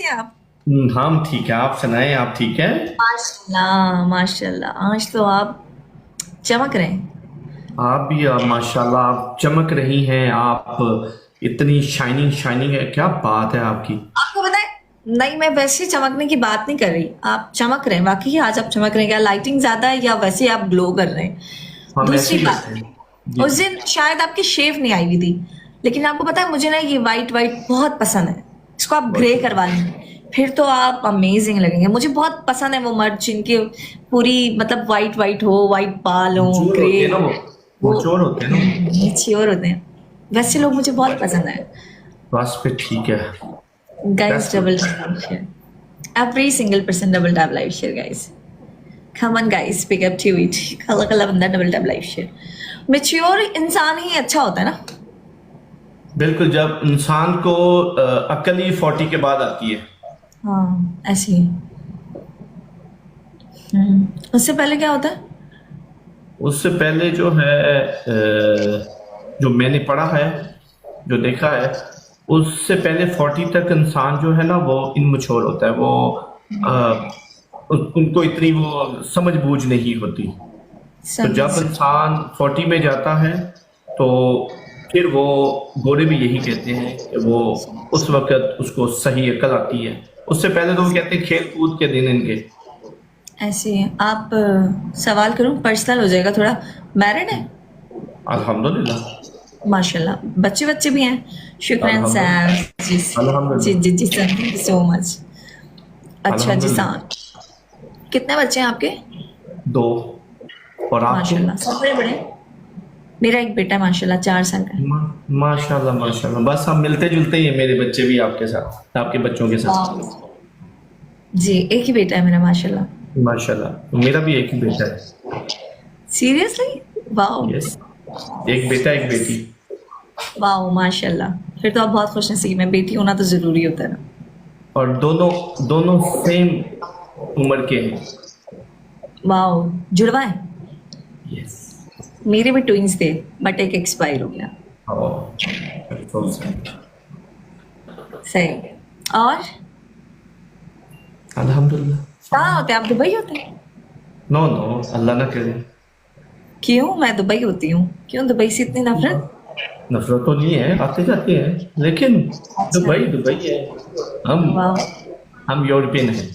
हैं आप? हम ठीक है, आप सुनाएं, आप ठीक है? माशाल्लाह माशाल्लाह, आज तो आप चमक रहे हैं। आप भी माशाल्लाह, आप चमक रही हैं। आप इतनी शाइनिंग शाइनिंग है, क्या बात है आपकी। आपको पता है, नहीं मैं वैसे चमकने की बात नहीं कर रही, आप चमक रहे हैं वाकई। आज आप चमक रहे हैं, क्या लाइटिंग ज्यादा है या वैसे आप ग्लो कर रहे हैं? हम ऐसे दूसरी ही बात, लगते हैं। जी उस जी। दिन शायद आपकी शेव नहीं आई हुई थी, लेकिन आपको पता है मुझे ना ये वाइट वाइट बहुत पसंद है। इसको आप बहुत ग्रे शुक्रिया। करवा लें, फिर तो आप अमेजिंग लगेंगे। मुझे बहुत पसंद है वो मर्द जिनके पूरी मतलब वाइट वाइट हो, वाइट बाल हो, चोर ग्रे होते हैं ना हो, वो वो चोर होते हैं ना वो। मेच्योर होते हैं। वैसे लोग मुझे बहुत पसंद है। बस पे ठीक है। Guys, that's good. double tap live share. Every single person double tap live share, guys. Come on, guys, pick up to it. कला कला बंदा double tap live share. Mature इंसान ही अच्छा होता है ना? बिल्कुल, जब इंसान को अक्ल ही 40 के बाद आती है। हाँ, ऐसे ही। उससे पहले क्या होता है? उससे पहले जो है जो मैंने पढ़ा है, जो देखा है, उससे पहले 40 तक इंसान जो है ना वो इनमैच्योर होता है। वो अ, उनको इतनी वो समझ बूझ नहीं होती। तो सही जब इंसान 40 में जाता है तो फिर वो गोरे भी यही कहते हैं कि वो उस वक्त उसको सही अकल आती है। उससे पहले तो वो कहते हैं खेल कूद के दिन इनके। ऐसे ही। आप सवाल करूं, पर्सनल हो जाएगा थोड़ा। मैरिड है? अल्हम्दुलिल्लाह। माशाल्लाह, बच्चे बच्चे भी हैं? शुक्रान अल्हम्दुलिल्लाह। सर जी। जी अल्हम्दुलिल्लाह। जी जी sir, thank you so much. अच्छा जी अल्हम्दुलिल्लाह। सर, कितने बच्चे हैं आपके? 2। और आपके? माशाल्लाह, सब बड़े बड़े? मेरा एक बेटा है माशाल्लाह, 4 साल का है। माशाल्लाह माशाल्लाह, बस हम मिलते जुलते ही हैं, मेरे बच्चे भी आपके साथ, आपके बच्चों के साथ। वाह। जी, एक ही बेटा है मेरा माशाल्लाह। माशाल्लाह, मेरा भी एक ही बेटा है। सीरियसली? वाओ। यस, एक बेटा एक बेटी। वाओ माशाल्लाह, फिर तो आप बहुत खुश नसीब हैं, बेटी होना तो जरूरी होता है ना। और दोनों दोनों सेम उम्र के हैं। वाओ, जुड़वा है? यस। मेरे भी ट्विंस थे, बट एक एक्सपायर हो गया। अफसोस है। सही। और अल्हम्दुलिल्लाह। कहाँ होते हैं आप? दुबई होते हैं? नो नो, अल्लाह ना करे। क्यों? मैं दुबई होती हूँ, क्यों दुबई से इतनी नफरत? नफरत तो नहीं है, आते जाते हैं, लेकिन अच्छा। दुबई दुबई है। हम वाओ। हम यूरोपियन हैं।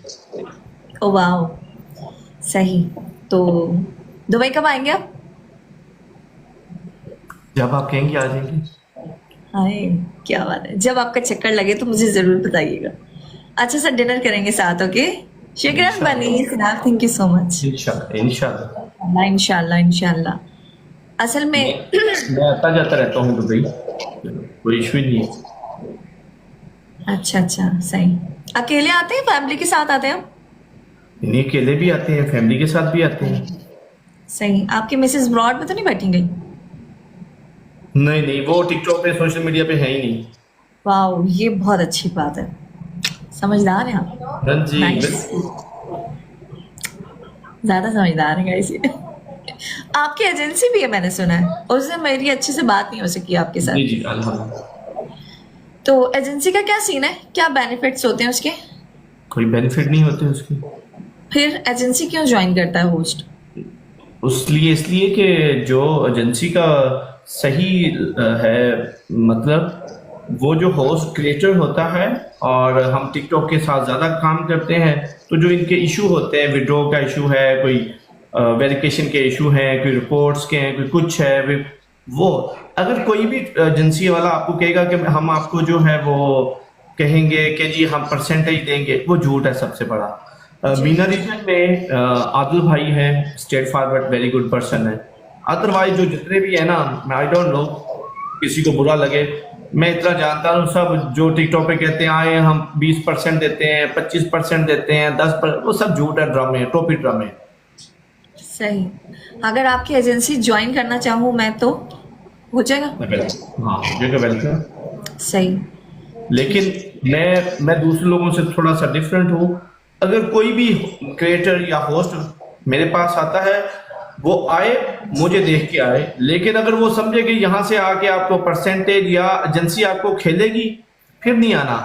Oh wow. सही। तो दुबई कब आएंगे आप? जब आप कहेंगे आ जाएंगे। हाय, क्या बात है। जब आपका चक्कर लगे तो मुझे जरूर बताइएगा। अच्छा सर, डिनर करेंगे साथ, ओके? शुक्रिया इंशाल्लाह। बनी सिनाब, थैंक यू सो मच। इंशाल्लाह इंशाल्लाह। इंशाल्लाह इंशाल्लाह। असल में मैं मैं आता जाता रहता हूँ दुबई, कोई इशू ही नहीं है। अच्छा अच्छा, सही। अकेले आते हैं, फैमिली के साथ आते हैं आप? इन्हीं अकेले भी आते हैं, फैमिली के साथ भी आते हैं। सही। आपकी मिसेस ब्रॉड में तो नहीं बैठी गई? नहीं नहीं, वो टिकटॉक पे सोशल मीडिया पे है ही नहीं। वाह, ये बहुत अच्छी बात है। समझदार हैं हाँ आप। जी नाइस। बिल्कुल। ज्यादा समझदार है गाइस ये। आपकी एजेंसी भी है मैंने सुना है, उस दिन मेरी अच्छे से बात नहीं हो सकी आपके जी साथ। जी अल्हम्दुलिल्लाह। तो एजेंसी का क्या सीन है, क्या बेनिफिट्स होते हैं उसके? कोई बेनिफिट नहीं होते उसके। फिर एजेंसी क्यों ज्वाइन करता है होस्ट? इसलिए कि जो एजेंसी का सही है, मतलब वो जो होस्ट क्रिएटर होता है, और हम टिकटॉक के साथ ज़्यादा काम करते हैं, तो जो इनके इशू होते हैं, विड्रॉ का इशू है, कोई वेरिफिकेशन के इशू हैं, कोई रिपोर्ट्स के हैं, कोई कुछ है, वो अगर कोई भी एजेंसी वाला आपको कहेगा कि हम आपको जो है वो कहेंगे कि जी हम परसेंटेज देंगे, वो झूठ है सबसे बड़ा। जी। मीना रीजन में आदिल भाई है, straight forward very good person है। अदरवाइज जो जितने भी है ना, मैं आई डोंट नो, किसी को बुरा लगे, मैं इतना जानता हूँ, सब जो टिकटॉक पे कहते हैं आए हम 20% देते हैं, 25% देते हैं, 10%, वो सब झूठ है, ड्रामे, टोपी ड्रामे। सही। अगर आपकी एजेंसी ज्वाइन करना चाहूँ मैं तो हो जाएगा? हाँ, जगह वेलकम। सही। लेकिन ठीक। मैं दूसरे लोगों से थोड़ा सा डिफरेंट हूँ। अगर कोई भी क्रिएटर या होस्ट मेरे पास आता है, वो आए, मुझे देख के आए, लेकिन अगर वो समझे कि यहाँ से आके आपको परसेंटेज या एजेंसी आपको खेलेगी, फिर नहीं आना।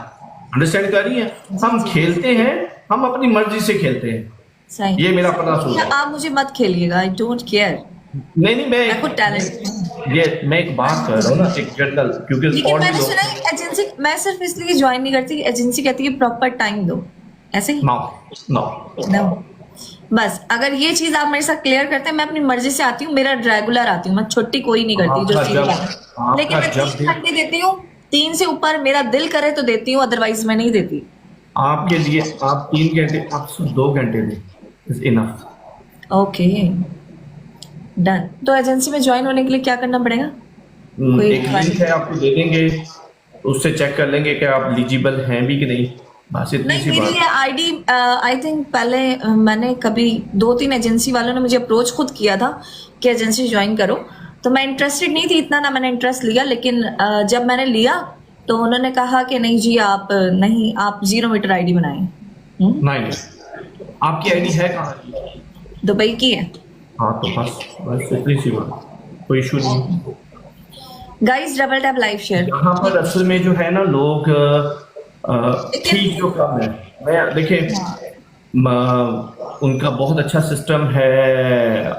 अंडरस्टैंड कर रही हैं? हम खेलते हैं, हम अपनी मर्जी से खेलते हैं, सही। ये मेरा अपना सोच है। आप मुझे मत खेलिएगा, आई डोंट केयर। नहीं मैं कुछ टैलेंट, ये मैं एक बात कर रहा हूँ ना, एक जनरल, क्योंकि लेकिन और भी मैंने लोग। सुना है एजेंसी, मैं सिर्फ इसलिए ज्वाइन नहीं करती, एजेंसी कहती है प्रॉपर टाइम दो, ऐसे ही नो नो, No. बस अगर ये चीज आप मेरे साथ क्लियर करते हैं, मैं अपनी मर्जी से आती हूँ, मेरा रेगुलर आती हूँ, मैं छुट्टी कोई नहीं करती जो आपका सीधी जब बात है। लेकिन आपका मैं जब 3 घंटे देती हूँ, 3 से ऊपर मेरा दिल करे तो देती हूँ, अदरवाइज मैं नहीं देती। आपके लिए आप 3 घंटे, आप सिर्फ 2 घंटे दें, इज इनफ। Okay, done. तो एजेंसी में ज्वाइन होने के लिए क्या करना पड़ेगा? कोई एक लिंक है, आपको दे देंगे, उससे चेक कर लेंगे कि आप एलिजिबल हैं भी कि नहीं, बस इतनी नहीं, सी मेरी बात। ये आईडी आई थिंक पहले मैंने कभी 2-3 एजेंसी वालों ने मुझे अप्रोच खुद किया था कि एजेंसी ज्वाइन करो, तो मैं इंटरेस्टेड नहीं थी इतना, ना मैंने इंटरेस्ट लिया। लेकिन जब मैंने लिया तो उन्होंने कहा कि नहीं जी आप नहीं, आप 0 मीटर आईडी बनाएं। नहीं, आपकी आईडी है कहाँ की? दुबई की है। हाँ तो बस बस इतनी सी बात, कोई इशू नहीं। Guys double tap live share. यहाँ पर असल में जो है ना, लोग ठीक जो काम है, मैं देखिए उनका बहुत अच्छा सिस्टम है,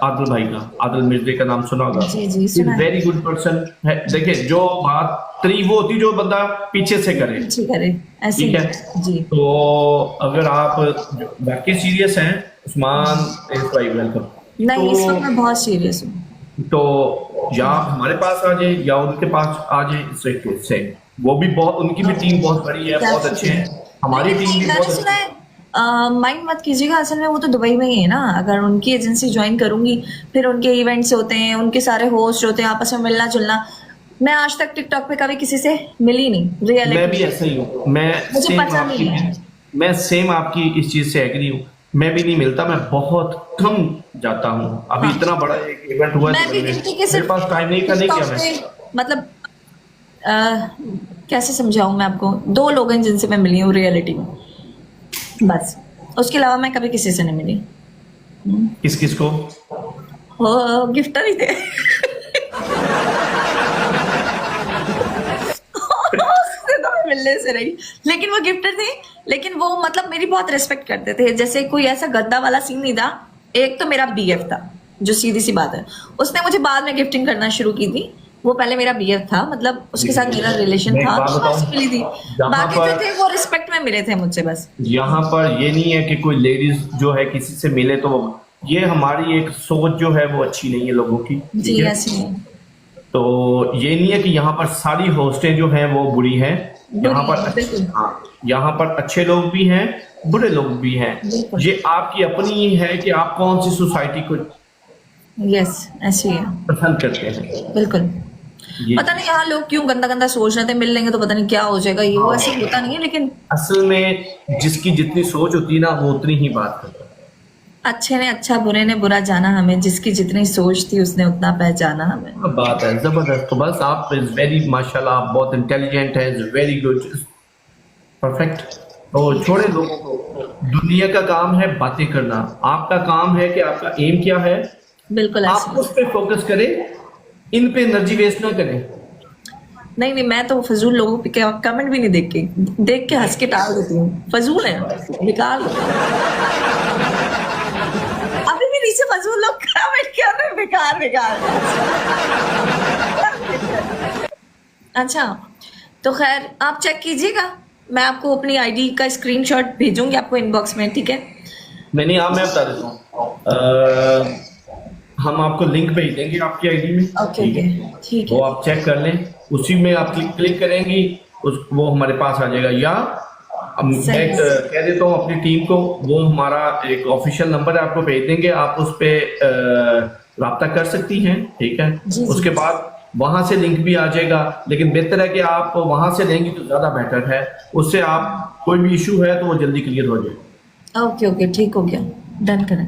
आदिल भाई का, आदिल मिर्जे का नाम सुना होगा। जी जी सुना है। वेरी गुड पर्सन है। देखिए जो बात तरी वो होती जो बंदा पीछे से करे, जी करे ऐसे ठीक ही। है। जी तो अगर आप वाकई सीरियस हैं, उस्मान इज भाई वेलकम। नहीं, इस वक्त मैं बहुत सीरियस हूँ। तो या आप हमारे पास आ जाए या उनके पास आ जाए, से वो भी बहुत, उनकी भी टीम बहुत बड़ी है, बहुत अच्छे हैं, हमारी टीम भी मैंने बहुत सुना अच्छी है। है, माइंड मत कीजिएगा, असल में वो तो दुबई में ही है ना। अगर उनकी एजेंसी ज्वाइन करूंगी, फिर उनके इवेंट्स होते हैं, उनके सारे होस्ट होते हैं, आपस में मिलना जुलना। मैं आज तक टिकटॉक पे कभी किसी से मिली नहीं, मैं भी रियलिटी ऐसा ही हूँ, मुझे पता नहीं है। मैं सेम आपकी इस चीज से एग्री हूँ। मैं भी नहीं मिलता, मैं बहुत कम जाता हूँ। अभी हाँ। इतना बड़ा एक इवेंट हुआ मैं है भी दुबई में, गिनती के मेरे सिर्फ पास टाइम नहीं था, नहीं किया TikTok मैं। पे, मतलब कैसे समझाऊं मैं आपको, 2 लोग हैं जिनसे मैं मिली हूँ रियलिटी में, बस। उसके अलावा मैं कभी किसी से नहीं मिली। किस किस को? वो गिफ्टर ही थे। उससे तो मैं मिलने से रही, लेकिन वो गिफ्टर थे। लेकिन वो मतलब मेरी बहुत रिस्पेक्ट करते थे, जैसे कोई ऐसा गद्दा वाला सीन नहीं था। एक तो मेरा बीएफ था, जो सीधी सी बात है, उसने मुझे बाद में गिफ्टिंग करना शुरू की थी। वो पहले मेरा बीएफ था, मतलब उसके साथ मेरा रिलेशन मैं एक था, बात तो मैं उससे बताऊं, मिली थी। यहाँ बाकी जो पर थे वो रिस्पेक्ट में मिले थे मुझसे, बस। यहाँ पर ये नहीं है कि कोई लेडीज जो है किसी से मिले तो ये हमारी एक सोच जो है वो अच्छी नहीं है लोगों की, जी ठीक है। ऐसे ही। तो ये नहीं है कि यहाँ पर सारी होस्टें जो हैं वो बुरी हैं, यहाँ पर बिल्कुल। हाँ, यहाँ पर अच्छे लोग भी हैं, बुरे लोग भी हैं। बिल्कुल। ये आपकी अपनी है कि आप कौन सी सोसाइटी को यस ऐसे ही है, पसंद करते हैं। बिल्कुल। ये पता नहीं यहाँ लोग क्यों गंदा गंदा सोच रहे थे, मिल लेंगे तो पता नहीं क्या हो जाएगा, ये वो ऐसे होता नहीं है। लेकिन असल में जिसकी जितनी सोच होती है ना, वो उतनी ही बात करता है। अच्छे ने अच्छा, बुरे ने बुरा जाना हमें, जिसकी जितनी सोच थी उसने उतना पहचाना हमें। क्या बात है, जबरदस्त। तो बस आप इज वेरी माशाल्लाह, आप बहुत इंटेलिजेंट है, इज वेरी गुड, परफेक्ट। तो छोड़े लोगों को, दुनिया का काम है बातें करना, आपका काम है कि आपका एम क्या है, बिल्कुल ऐसे आप ही। उस पर फोकस करें, इन पे एनर्जी वेस्ट ना करें। नहीं नहीं, मैं तो फजूल लोगों पे कमेंट भी नहीं देख के हंस के टाल देती हूँ। फजूल है, निकाल दो। अभी भी नीचे फजूल लोग कमेंट कर रहे हैं, बेकार बेकार। अच्छा, तो खैर आप चेक कीजिएगा, मैं आपको अपनी आईडी का स्क्रीनशॉट भेजूंगी आपको इनबॉक्स में, ठीक है। नहीं हाँ, मैं बता देता हूँ, हम आपको लिंक भेज देंगे आपकी आईडी में, ओके ठीक ओके है। ठीक वो है। आप चेक कर लें, उसी में आप क्लिक करेंगी, वो हमारे पास आ जाएगा। या मैं सही। कह देता हूँ अपनी टीम को, वो हमारा एक ऑफिशियल नंबर है, आपको भेज देंगे, आप उस पर रब्ता कर सकती हैं, ठीक है। जी, जी। उसके बाद वहां से लिंक भी आ जाएगा, लेकिन बेहतर है कि आप वहां से लेंगी तो ज्यादा बेटर है, उससे आप कोई भी इशू है तो वो जल्दी क्लियर हो जाए। ओके ओके ठीक हो गया, डन करें।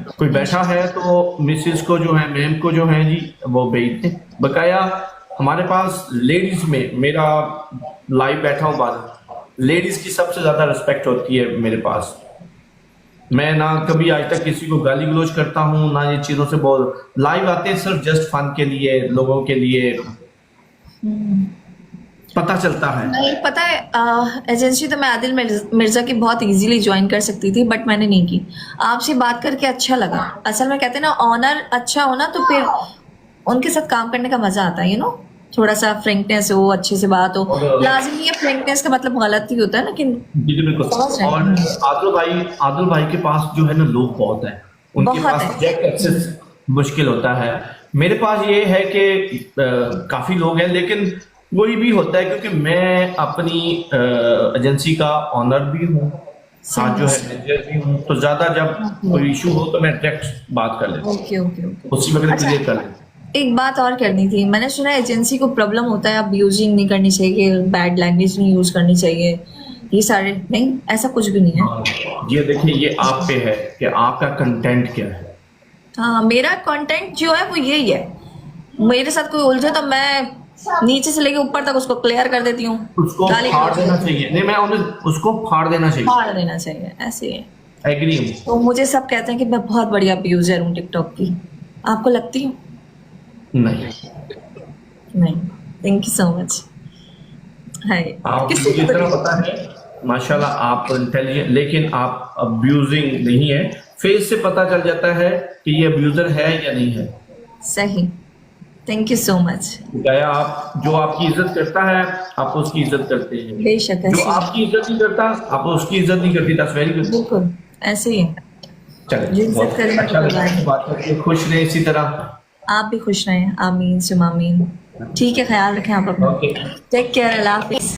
कोई बैठा है तो मिसिस को जो है, मैम को जो है जी, वो भेज दें। बकाया हमारे पास लेडीज में, मेरा लाइव बैठा हूँ बात, लेडीज की सबसे ज्यादा रिस्पेक्ट होती है मेरे पास। मैं ना कभी आज तक किसी को गाली गलौज करता हूँ, ना ये चीजों से बहुत। लाइव आते हैं सिर्फ जस्ट फन के लिए, लोगों के लिए। पता चलता है? नहीं पता है, एजेंसी तो मैं आदिल मिर्जा की बहुत इजीली ज्वाइन कर सकती थी, बट मैंने नहीं की। आपसे बात करके अच्छा लगा। असल में कहते हैं ना, ऑनर अच्छा हो ना तो फिर उनके साथ काम करने का मजा आता है, थोड़ा सा फ्रेंकनेस हो, अच्छे से बात हो। और लाजिम नहीं है फ्रेंकनेस का मतलब गलत ही होता है, लेकिन जी जी, बिल्कुल। समझ रहे और हैं। आदिल भाई के पास जो है ना, लोग बहुत हैं। उनके बहुत पास है। डायरेक्ट एक्सेस मुश्किल होता है। मेरे पास ये है कि काफी लोग हैं, लेकिन कोई भी होता है, क्योंकि मैं अपनी एजेंसी का ऑनर भी हूँ, साथ जो है मैनेजर भी हूँ, तो ज्यादा जब कोई इशू हो तो मैं डायरेक्ट बात कर लेता हूँ, ओके ओके ओके। उसी वक्त अच्छा, क्लियर कर लेता हूँ। एक बात और करनी थी। मैंने सुना है एजेंसी को प्रॉब्लम होता है, अब्यूजिंग नहीं करनी चाहिए, बैड लैंग्वेज नहीं यूज करनी चाहिए, ये सारे नहीं, ऐसा कुछ भी नहीं है। हाँ, ये देखिए, ये आप पे है कि आपका कंटेंट क्या है। हाँ, मेरा कंटेंट जो है वो यही है। मेरे साथ कोई उलझे तो मैं नीचे से लेके ऊपर तक उसको क्लियर कर देती हूँ। उसको गाली फाड़ गलौज देना चाहिए। नहीं, मैं उन्हें उसको फाड़ देना चाहिए। फाड़ देना चाहिए, ऐसे ही है। एग्री हूँ। तो मुझे सब कहते हैं कि मैं बहुत बढ़िया अब्यूजर हूँ टिकटॉक की। आपको लगती हूँ? नहीं, नहीं। Thank you so much. Hi. आप किसी मुझे को इतना नहीं। पता है, माशाल्लाह आप इंटेलिजेंट, लेकिन आप अब्यूजिंग नहीं है। फेस से पता चल जाता है कि ये अब्यूजर है या नहीं है। सही। Thank you so much. गया, आप जो आपकी इज्जत करता है, आप उसकी इज्जत करते हैं। बेशक जो ऐसे ही है। आपकी इज्जत नहीं करता, आप उसकी इज्जत नहीं करती। That's very good. बिल्कुल ऐसे ही है। जो चलिए, इज्जत बहुत करेगा तो अच्छा लगा भगवान। आपसे बात करके। खुश रहे इसी तरह। आप भी खुश रहें, आमीन सुम आमीन। ठीक है, ख्याल रखें आप अपना। ओके। टेक केयर, अल्लाह हाफिज।